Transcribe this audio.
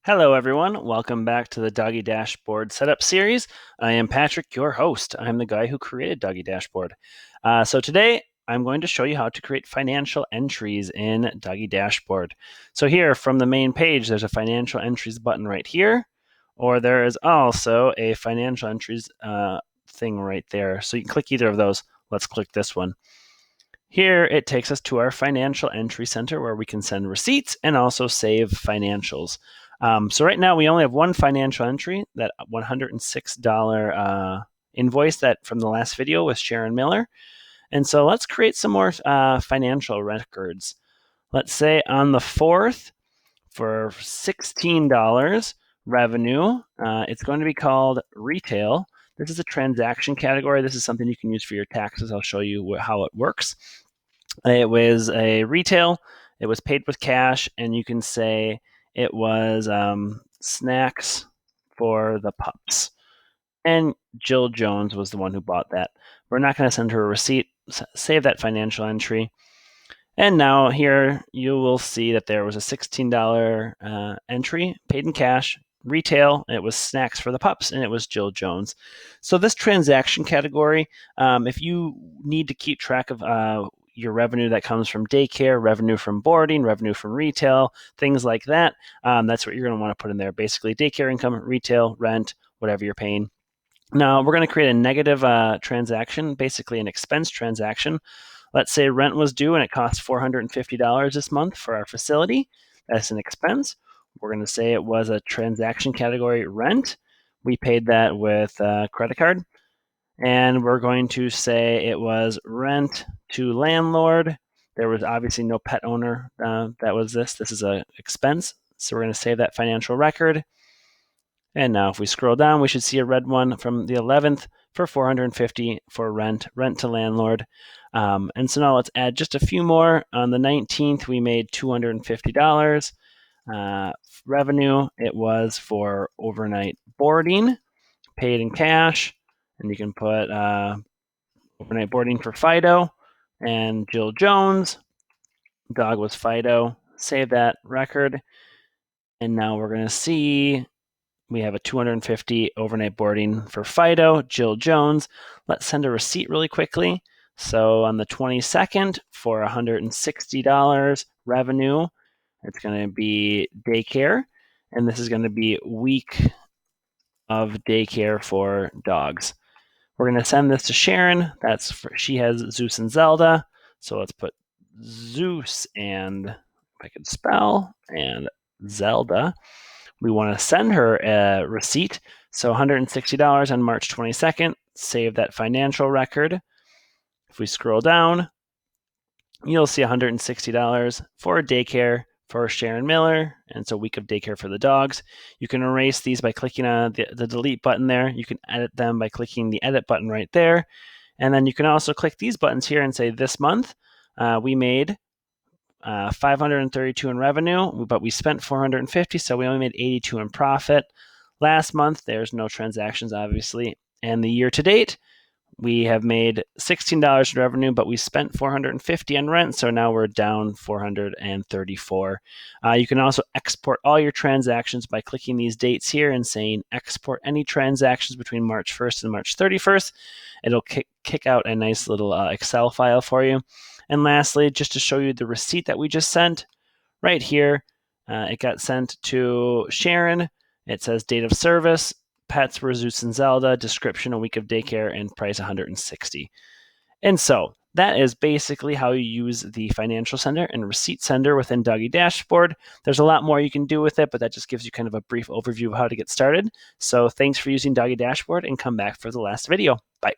Hello, everyone. Welcome back to the Doggy Dashboard Setup Series. I am Patrick, your host. I'm the guy who created Doggy Dashboard. So today, I'm going to show you how to create financial entries in Doggy Dashboard. So here, from the main page, there's a financial entries button right here, or there is also a financial entries thing right there. So you can click either of those. Let's click this one. Here, it takes us to our financial entry center where we can send receipts and also save financials. So right now we only have one financial entry, that $106 invoice that from the last video with Sharon Miller. And so let's create some more financial records. Let's say on the 4th for $16 revenue, it's going to be called retail. This is a transaction category. This is something you can use for your taxes. I'll show you how it works. It was a retail. It was paid with cash, and you can say it was snacks for the pups. And Jill Jones was the one who bought that. We're not going to send her a receipt. Save that financial entry. And now here you will see that there was a $16 entry paid in cash, retail. It was snacks for the pups, and it was Jill Jones. So this transaction category, if you need to keep track of your revenue that comes from daycare, revenue from boarding, revenue from retail, things like that, that's what you're going to want to put in there. Basically, daycare income, retail, rent, whatever you're paying. Now, we're going to create a negative transaction, basically an expense transaction. Let's say rent was due and it cost $450 this month for our facility. That's an expense. We're going to say it was a transaction category rent. We paid that with a credit card. And we're going to say it was rent to landlord. There was obviously no pet owner. That was this. This is an expense. So we're going to save that financial record. And now if we scroll down, we should see a red one from the 11th for $450 for rent to landlord. And so now let's add just a few more. On the 19th, we made $250. Revenue, it was for overnight boarding, paid in cash. And you can put overnight boarding for Fido and Jill Jones. Dog was Fido. Save that record. And now we're going to see we have a $250 overnight boarding for Fido, Jill Jones. Let's send a receipt really quickly. So on the 22nd for $160 revenue, it's going to be daycare. And this is going to be week of daycare for dogs. We're going to send this to Sharon. She has Zeus and Zelda. So let's put Zeus and, if I could spell, and Zelda. We want to send her a receipt. So $160 on March 22nd. Save that financial record. If we scroll down, you'll see $160 for daycare for Sharon Miller, and it's a week of daycare for the dogs. You can erase these by clicking on the delete button there. You can edit them by clicking the edit button right there. And then you can also click these buttons here and say this month we made $532 in revenue, but we spent $450, so we only made $82 in profit. Last month, there's no transactions, obviously. And the year to date, we have made $16 in revenue, but we spent $450 in rent, so now we're down $434. You can also export all your transactions by clicking these dates here and saying export any transactions between March 1st and March 31st. It'll kick out a nice little Excel file for you. And lastly, just to show you the receipt that we just sent, right here, it got sent to Sharon. It says date of service, pets were Zeus and Zelda, description, a week of daycare, and price $160. And so that is basically how you use the financial center and receipt sender within Doggy Dashboard. There's a lot more you can do with it, but that just gives you kind of a brief overview of how to get started. So thanks for using Doggy Dashboard, and come back for the last video. Bye.